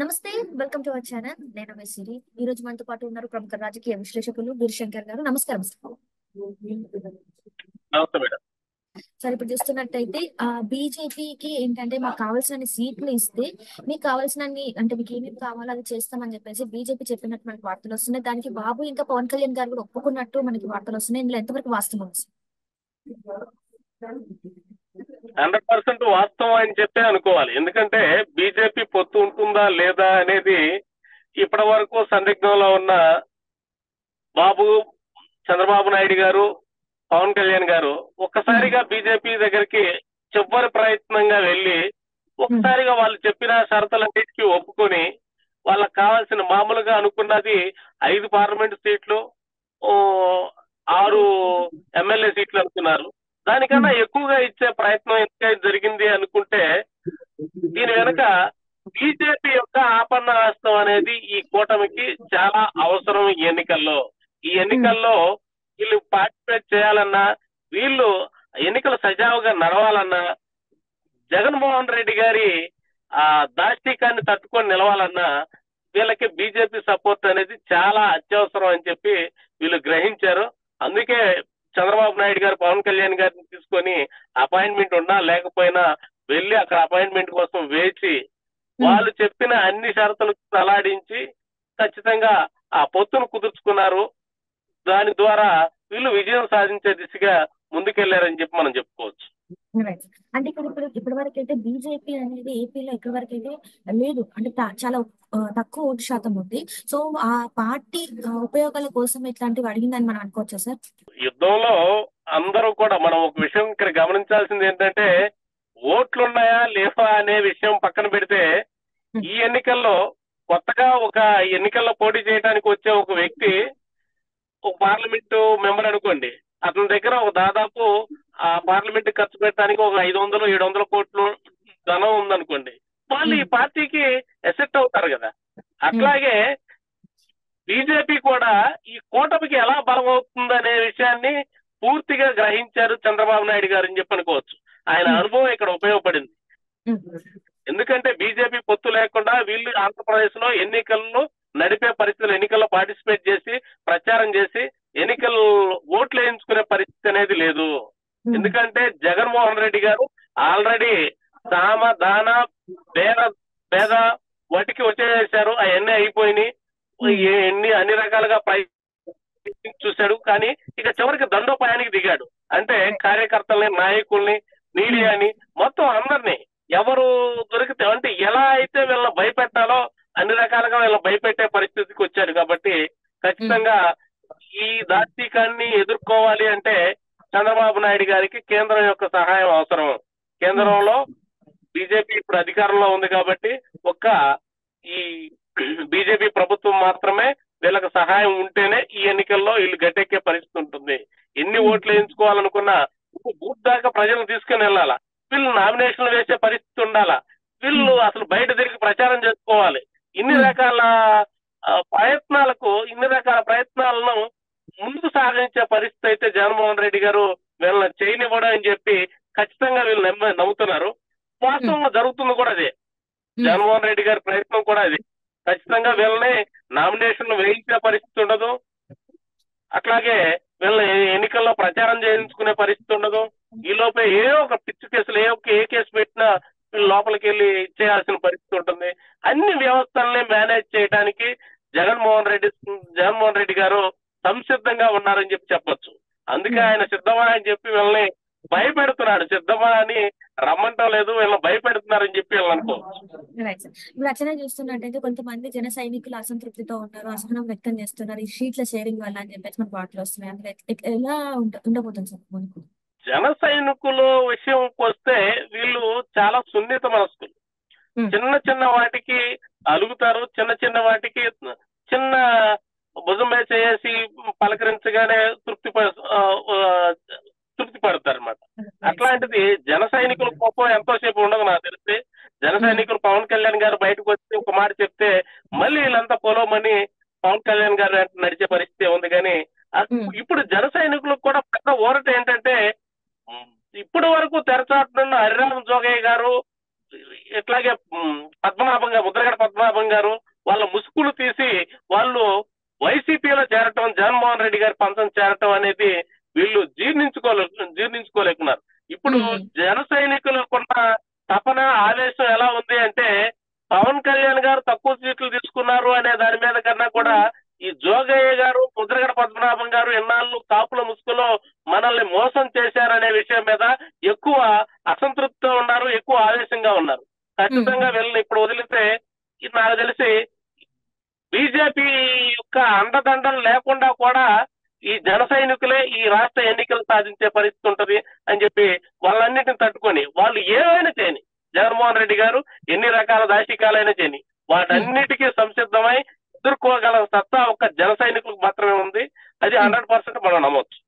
నమస్తే. Welcome to our channel. నేను మీ సిరి. ఈ రోజు మనతో పాటు ఉన్నారు ప్రముఖ రాజకీయ విశ్లేషకులు గురుశంకర్ గారు. నమస్కారం సార్. నమస్తే మేడం. సార్, ఇప్పుడు చూస్తున్నట్టయితే బీజేపీకి ఏంటంటే మాకు కావాల్సిన సీట్లు ఇస్తే మీకు కావాల్సినన్ని అంటే మీకు ఏమేమి కావాలో అది చేస్తామని చెప్పేసి బీజేపీ చెప్పినట్టు మనకి వార్తలు వస్తున్నాయి. దానికి బాబు ఇంకా పవన్ కళ్యాణ్ గారు కూడా ఒప్పుకున్నట్టు మనకి వార్తలు వస్తున్నాయి. ఇందులో ఎంతవరకు వాస్తవం సార్? 100% వాస్తవం అని చెప్పే అనుకోవాలి. ఎందుకంటే బీజేపీ పొత్తు ఉంటుందా లేదా అనేది ఇప్పటి వరకు సందిగ్ధంలో ఉన్న బాబు, చంద్రబాబు నాయుడు గారు, పవన్ కళ్యాణ్ గారు ఒక్కసారిగా బీజేపీ దగ్గరికి చివరి ప్రయత్నంగా వెళ్ళి ఒక్కసారిగా వాళ్ళు చెప్పిన షరతులన్నిటికీ ఒప్పుకొని వాళ్ళకి కావాల్సిన మామూలుగా అనుకున్నది 5 పార్లమెంట్ సీట్లు, 6 ఎమ్మెల్యే సీట్లు అనుకున్నారు. దానికన్నా ఎక్కువగా ఇచ్చే ప్రయత్నం ఎందుకైనా జరిగింది అనుకుంటే దీని వెనుక బీజేపీ యొక్క ఆపన్న హస్తం అనేది ఈ కూటమికి చాలా అవసరం. ఈ ఎన్నికల్లో వీళ్ళు పార్టిసిపేట్ చేయాలన్నా, వీళ్ళు ఎన్నికలు సజావుగా నడవాలన్నా, జగన్మోహన్ రెడ్డి గారి దాష్టికాన్ని తట్టుకొని నిలవాలన్నా వీళ్ళకి బీజేపీ సపోర్ట్ అనేది చాలా అత్యవసరం అని చెప్పి వీళ్ళు గ్రహించారు. అందుకే చంద్రబాబు నాయుడు గారు పవన్ కళ్యాణ్ గారిని తీసుకొని అపాయింట్మెంట్ ఉన్నా లేకపోయినా వెళ్ళి అక్కడ అపాయింట్మెంట్ కోసం వేచి వాళ్ళు చెప్పిన అన్ని షరతులకు తలాడించి ఖచ్చితంగా ఆ పొత్తును కుదుర్చుకున్నారు. దాని ద్వారా వీళ్ళు విజయం సాధించే దిశగా ముందుకెళ్లారని చెప్పి మనం చెప్పుకోవచ్చు. అంటే ఇప్పటి వరకు అయితే బీజేపీ అనేది ఏపీలో ఎక్కడి వరకు అయితే లేదు, అంటే చాలా తక్కువ ఓటు శాతం ఉంది. సో ఆ పార్టీ ఉపయోగాల కోసం ఇట్లాంటివి అడిగిందని మనం అనుకోవచ్చా సార్? యుద్ధంలో అందరూ కూడా మనం ఒక విషయం ఇక్కడ గమనించాల్సింది ఏంటంటే ఓట్లున్నాయా లేవా అనే విషయం పక్కన పెడితే ఈ ఎన్నికల్లో కొత్తగా ఒక ఎన్నికల్లో పోటీ చేయడానికి వచ్చే ఒక వ్యక్తి ఒక పార్లమెంటు మెంబర్ అనుకోండి, అతని దగ్గర ఒక దాదాపు ఆ పార్లమెంట్ ఖర్చు పెట్టడానికి ఒక 500-700 కోట్లు ధనం ఉందనుకోండి, వాళ్ళు ఈ పార్టీకి ఎసెట్ అవుతారు కదా. అట్లాగే బీజేపీ కూడా ఈ కూటమికి ఎలా బలం అవుతుందనే విషయాన్ని పూర్తిగా గ్రహించారు చంద్రబాబు నాయుడు గారు అని చెప్పి అనుకోవచ్చు. ఆయన అనుభవం ఇక్కడ ఉపయోగపడింది. ఎందుకంటే బీజేపీ పొత్తు లేకుండా వీళ్ళు ఆంధ్రప్రదేశ్ లో ఎన్నికల్లో నడిపే పరిస్థితులు, ఎన్నికల్లో పార్టిసిపేట్ చేసి ప్రచారం చేసి ఎన్నికలు ఓట్లు వేయించుకునే పరిస్థితి అనేది లేదు. ఎందుకంటే జగన్మోహన్ రెడ్డి గారు ఆల్రెడీ సామ దాన పేద వాటికి వచ్చేసారు. అవన్నీ అయిపోయినాయి. అన్ని రకాలుగా చూశాడు. కానీ ఇక చివరికి దండోపాయానికి దిగాడు. అంటే కార్యకర్తల్ని, నాయకుల్ని, మీడియాని, మొత్తం అందరినీ ఎవరు దొరికితే అంటే ఎలా అయితే వీళ్ళని భయపెట్టాలో అన్ని రకాలుగా వీళ్ళని భయపెట్టే పరిస్థితికి వచ్చాడు. కాబట్టి ఖచ్చితంగా ఈ దాష్టికాన్ని ఎదుర్కోవాలి అంటే చంద్రబాబు నాయుడు గారికి కేంద్రం యొక్క సహాయం అవసరం. కేంద్రంలో బీజేపీ ఇప్పుడు అధికారంలో ఉంది కాబట్టి ఈ బీజేపీ ప్రభుత్వం మాత్రమే వీళ్ళకి సహాయం ఉంటేనే ఈ ఎన్నికల్లో వీళ్ళు గట్టెక్కే పరిస్థితి ఉంటుంది. ఎన్ని ఓట్లు వేయించుకోవాలనుకున్నా బూత్ దాకా ప్రజలను తీసుకుని వెళ్ళాలా, వీళ్ళు నామినేషన్లు వేసే పరిస్థితి ఉండాలా, వీళ్ళు అసలు బయట తిరిగి ప్రచారం చేసుకోవాలి. ఇన్ని రకాల ప్రయత్నాలను ముందుకు సాగించే పరిస్థితి అయితే జగన్మోహన్ రెడ్డి గారు వీళ్ళని చేయనివ్వడం అని చెప్పి ఖచ్చితంగా వీళ్ళు నమ్ముతున్నారు. వాస్తవంగా జరుగుతుంది కూడా అదే. జగన్మోహన్ రెడ్డి గారి ప్రయత్నం కూడా అది. ఖచ్చితంగా వీళ్ళని నామినేషన్లు వేయించే పరిస్థితి ఉండదు. అట్లాగే వీళ్ళని ఎన్నికల్లో ప్రచారం చేయించుకునే పరిస్థితి ఉండదు. ఈ లోపే ఏ ఒక పిచ్చి కేసులు ఏ కేసు పెట్టినా వీళ్ళు లోపలికి వెళ్ళి ఇచ్చేయాల్సిన పరిస్థితి ఉంటుంది. అన్ని వ్యవస్థల్ని మేనేజ్ చేయడానికి జగన్మోహన్ రెడ్డి గారు సంసిద్ధంగా ఉన్నారని చెప్పొచ్చు. అందుకే ఆయన సిద్ధమా అని చెప్పి వీళ్ళని భయపెడుతున్నాడు. సిద్ధమా అని రమ్మంటం లేదు, వీళ్ళని భయపెడుతున్నారని చెప్పి వీళ్ళు అనుకోవచ్చు. ఇప్పుడు అట్లనే చూస్తున్నట్టయితే కొంతమంది జన సైనికులు అసంతృప్తితో ఉన్నారు, అసహనం వ్యక్తం చేస్తున్నారు ఈ సీట్ల షేరింగ్ వల్ల అని చెప్పేసి మనకు వార్తలు వస్తున్నాయి. అందులో ఎలా ఉండబోతుంది సార్ మనకు? జన సైనికుల విషయంకి వస్తే వీళ్ళు చాలా సున్నిత మనస్కులు. చిన్న చిన్న వాటికి అలుగుతారు, చిన్న చిన్న వాటికి చిన్న భుజం మీద చేసి పలకరించగానే తృప్తి పడతారు అనమాట. అట్లాంటిది జన సైనికుల కోపం ఎంతోసేపు ఉండదు నాకు తెలిసి. జన సైనికులు పవన్ కళ్యాణ్ గారు బయటకు వచ్చి ఒక మాట చెప్తే మళ్ళీ వీళ్ళంతా పొలవమని పవన్ కళ్యాణ్ గారు నడిచే పరిస్థితి ఉంది. కానీ ఇప్పుడు జన సైనికులకు కూడా పెద్ద ఊరట ఏంటంటే ఇప్పటి వరకు తెరచాటున్న హరిరామ జోగయ్య గారు, ఇట్లాగే పద్మనాభంగా ముద్రగడ ముద్రగడ పద్మనాభం గారు వాళ్ళ ముసుగులు తీసి వాళ్ళు వైసీపీలో చేరటం, జగన్మోహన్ రెడ్డి గారి పంతం చేరటం అనేది వీళ్ళు జీర్ణించుకోలేకున్నారు. ఇప్పుడు జన సైనికులకున్న తపన, ఆవేశం ఎలా ఉంది అంటే పవన్ కళ్యాణ్ గారు తక్కువ సీట్లు తీసుకున్నారు అనే దాని మీద కన్నా కూడా ఈ జోగయ్య గారు, ముద్రగడ పద్మనాభం గారు ఎన్నాళ్ళు కాపుల ముసుగులో మనల్ని మోసం చేశారనే విషయం మీద ఎక్కువ అసంతృప్తితో ఉన్నారు, ఎక్కువ ఆవేశంగా ఉన్నారు. ఖచ్చితంగా వీళ్ళని ఇప్పుడు వదిలితే నాకు తెలిసి బీజేపీ యొక్క అండదండలు లేకుండా కూడా ఈ జన సైనికులే ఈ రాష్ట్ర ఎన్నికలు సాధించే పరిస్థితి ఉంటది అని చెప్పి వాళ్ళన్నిటిని తట్టుకొని వాళ్ళు ఏమైనా చేయని, జగన్మోహన్ రెడ్డి గారు ఎన్ని రకాల దాష్టికాలైనా చేయని, వాటన్నిటికీ సంసిద్ధమై ఎదుర్కోగల సత్తా ఒక్క జన సైనికులకు మాత్రమే ఉంది. అది 100% మనం నమ్మొచ్చు.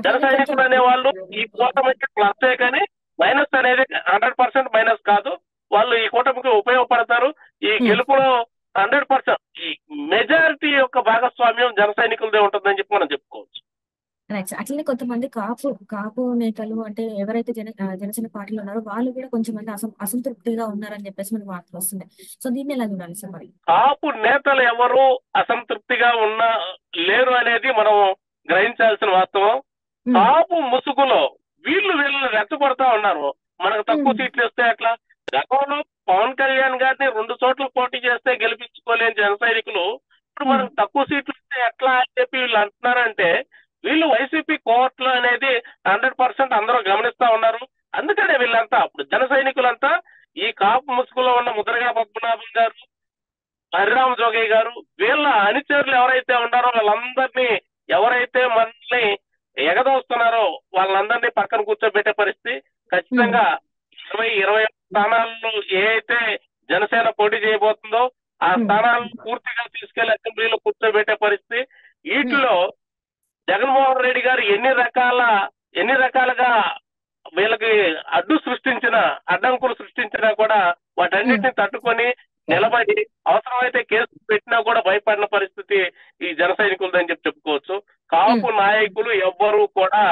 జన సైనికులు అనే వాళ్ళు ఈ కూటమికి ప్లస్ కానీ మైనస్ అనేది 100% మైనస్ కాదు. వాళ్ళు ఈ కూటమికి ఉపయోగపడతారు. ఈ గెలుపులో 100% ఈ మెజారిటీ యొక్క భాగస్వామ్యం జన సైనికులదే ఉంటుందని చెప్పి మనం చెప్పుకోవచ్చు. అట్లనే కొంతమంది కాపు నేతలు అంటే ఎవరైతే జనసేన పార్టీలో ఉన్నారో వాళ్ళు కూడా కొంచెం మంది అసంతృప్తిగా ఉన్నారని చెప్పేసి మనకు వార్తలు వస్తున్నాయి. సో దీన్ని ఎలా చూడాలి సార్? మరి కాపు నేతలు ఎవరు అసంతృప్తిగా లేరు అనేది మనం గ్రహించాల్సిన వాస్తవం. కాపు ముసుగులో వీళ్ళని రెచ్చగొడతా ఉన్నారు. మనకు తక్కువ సీట్లు వస్తే ఎట్లా? గతంలో పవన్ కళ్యాణ్ గారిని 2 చోట్ల పోటీ చేస్తే గెలిపించుకోలేని జన సైనికులు ఇప్పుడు మనకు తక్కువ సీట్లు వస్తే ఎట్లా అని చెప్పి వీళ్ళు అంటున్నారంటే వీళ్ళు వైసీపీ కోర్టులు అనేది 100% అందరూ గమనిస్తా ఉన్నారు. అందుకనే వీళ్ళంతా ఇప్పుడు జన సైనికులంతా ఈ కాపు ముసుగులో ఉన్న ముద్రగడ పద్మనాభం గారు, హరిరామ జోగయ్య గారు వీళ్ళ అనుచరులు ఎవరైతే ఉన్నారో వాళ్ళందరినీ, ఎవరైతే మనల్ని ఎగదోస్తున్నారో వాళ్ళందరినీ పక్కన కూర్చోబెట్టే పరిస్థితి ఖచ్చితంగా 20 స్థానాల్లో ఏ అయితే జనసేన పోటీ చేయబోతుందో ఆ స్థానాలను పూర్తిగా తీసుకెళ్లి అసెంబ్లీలో కూర్చోబెట్టే పరిస్థితి. వీటిలో జగన్మోహన్ రెడ్డి గారు ఎన్ని రకాలుగా వీళ్ళకి అడ్డంకులు సృష్టించినా కూడా వాటన్నిటిని తట్టుకొని నిలబడి అవసరమైతే కేసు పెట్టినా కూడా భయపడిన పరిస్థితి ఈ జన సైనికులదని చెప్పుకోవచ్చు. కాపు నాయకులు ఎవ్వరూ కూడా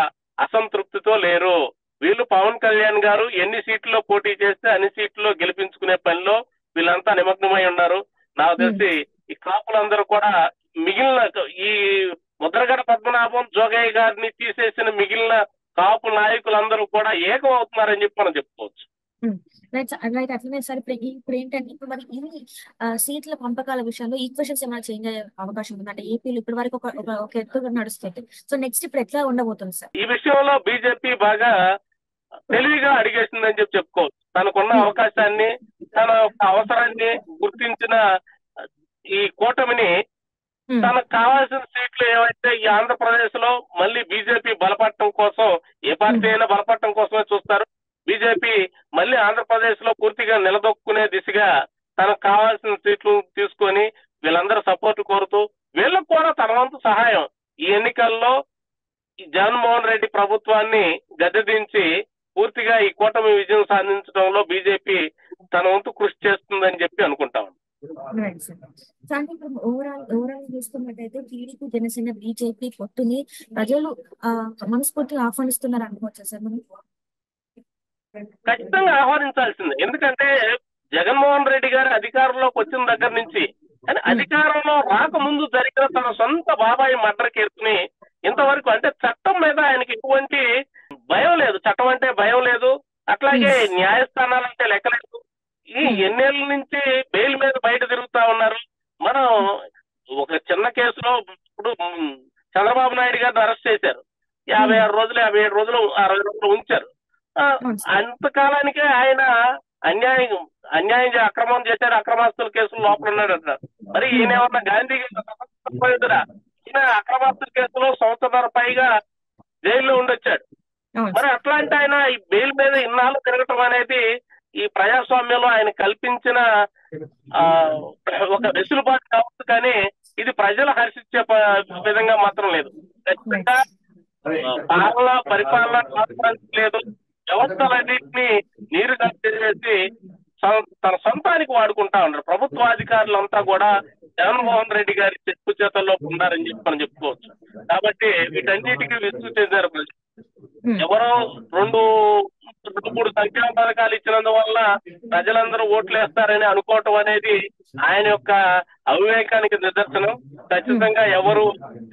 అసంతృప్తితో లేరు. వీళ్ళు పవన్ కళ్యాణ్ గారు ఎన్ని సీట్లలో పోటీ చేస్తే అన్ని సీట్లలో గెలిపించుకునే పనిలో వీళ్ళంతా నిమగ్నమై ఉన్నారు. నాకు తెలిసి ఈ కాపులందరూ కూడా మిగిలిన ఈ ముద్రగడ పద్మనాభం, జోగయ్య గారిని తీసేసిన మిగిలిన కాపు నాయకులందరూ కూడా ఏకం అవుతున్నారని చెప్పి మనం చెప్పుకోవచ్చు. రైట్ అట్లనే సార్ ఇప్పుడు ఏంటంటే ఇప్పుడు మరి ఇన్ని సీట్ల పంపకాల విషయంలో ఈక్వేషన్స్ ఏమైనా చేంజ్ అయ్యే అవకాశం ఉంది? అంటే ఏపీలో ఇప్పటి వరకు ఒక ఎత్తుగా నడుస్తుంది. సో నెక్స్ట్ ఇప్పుడు ఎట్లా ఉండబోతుంది సార్? ఈ విషయంలో బీజేపీ బాగా తెలివిగా అడిగేసిందని చెప్పుకోవచ్చు. తనకున్న అవకాశాన్ని, తన అవసరాన్ని గుర్తించిన ఈ కూటమిని తనకు కావాల్సిన సీట్లు ఏవైతే ఈ ఆంధ్రప్రదేశ్ లో మళ్ళీ బీజేపీ బలపడటం కోసం, ఏ పార్టీ అయినా బలపడటం కోసమే చూస్తారు. బీజేపీ మళ్ళీ ఆంధ్రప్రదేశ్ లో పూర్తిగా నిలదొక్కునే దిశగా తనకు కావాల్సిన సీట్లు తీసుకొని వీళ్ళందరూ సపోర్ట్ కోరుతూ వీళ్ళకు కూడా తన వంతు సహాయం ఈ ఎన్నికల్లో ఈ జగన్మోహన్ రెడ్డి ప్రభుత్వాన్ని గద్దెదించి పూర్తిగా ఈ కూటమి విజయం సాధించడంలో బీజేపీ తన వంతు కృషి చేస్తుందని చెప్పి అనుకుంటాం. ఓవరాల్ చూసుకున్నట్టయితే టీడీపీ, జనసేన, బీజేపీ పొత్తుని ప్రజలు మనస్ఫూర్తిగా ఆహ్వానిస్తున్నారు అనుకోవచ్చా సార్? మనం ఖచ్చితంగా ఆహ్వానించాల్సిందే. ఎందుకంటే జగన్మోహన్ రెడ్డి గారు అధికారంలోకి వచ్చిన దగ్గర నుంచి, అధికారంలో రాకముందు జరిగిన తన సొంత బాబాయి మర్డర్ కేసుని ఇంతవరకు అంటే చట్టం మీద ఆయనకి ఎటువంటి భయం లేదు. చట్టం అంటే భయం లేదు. అట్లాగే న్యాయస్థానాలంటే లెక్కలేదు. ఈ ఎన్నేళ్ల నుంచి బెయిల్ మీద బయట తిరుగుతా ఉన్నారు. మనం ఒక చిన్న కేసులో ఇప్పుడు చంద్రబాబు నాయుడు గారిని అరెస్ట్ చేశారు. 57 రోజులు 60 రోజులు ఉంచారు. అంతకాలానికే ఆయన అన్యాయం అక్రమం చేశారు, అక్రమాస్తుల కేసులు లోపల ఉన్నాడు అంటారు. మరి ఈయన ఏమన్నా గాంధీ ఈయన అక్రమాస్తుల కేసులో 1.5 సంవత్సరాల పైగా జైల్లో ఉండొచ్చాడు. మరి అట్లాంటి ఆయన ఈ బెయిల్ మీద ఇన్నాళ్ళు తిరగటం అనేది ఈ ప్రజాస్వామ్యంలో ఆయన కల్పించిన ఒక వెసులుబాటు కావచ్చు, కానీ ఇది ప్రజలు హర్షించే విధంగా మాత్రం లేదు. ఖచ్చితంగా పరిపాలన లేదు. వ్యవస్థలన్నింటినీ నీరు చేసి తన సొంతానికి వాడుకుంటా ఉన్నారు. ప్రభుత్వాధికారులంతా కూడా జగన్మోహన్ రెడ్డి గారి చెప్పు చేతల్లో ఉన్నారని చెప్పి మనం చెప్పుకోవచ్చు. కాబట్టి వీటన్నిటికీ విసుగు చెందారు. ఎవరో 3 సంక్షేమ పథకాలు ఇచ్చినందువల్ల ప్రజలందరూ ఓట్లు వేస్తారని అనుకోవటం అనేది ఆయన యొక్క అవివేకానికి నిదర్శనం. ఖచ్చితంగా ఎవరు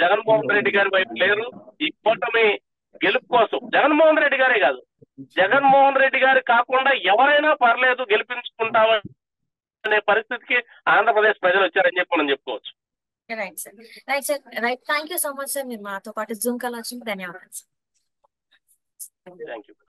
జగన్మోహన్ రెడ్డి గారి వైపు లేరు. ఈ కూటమి గెలుపు కోసం జగన్మోహన్ రెడ్డి గారే కాదు, జగన్మోహన్ రెడ్డి గారు కాకుండా ఎవరైనా పర్లేదు గెలిపించుకుంటామనే పరిస్థితికి ఆంధ్రప్రదేశ్ ప్రజలు వచ్చారని చెప్పి మనం చెప్పుకోవచ్చు. Right sir, right sir, right. Thank you so much sir. మీరు మాతో పాటు జూమ్ కాల్ వచ్చినందుకు ధన్యవాదాలు సార్. Thank you.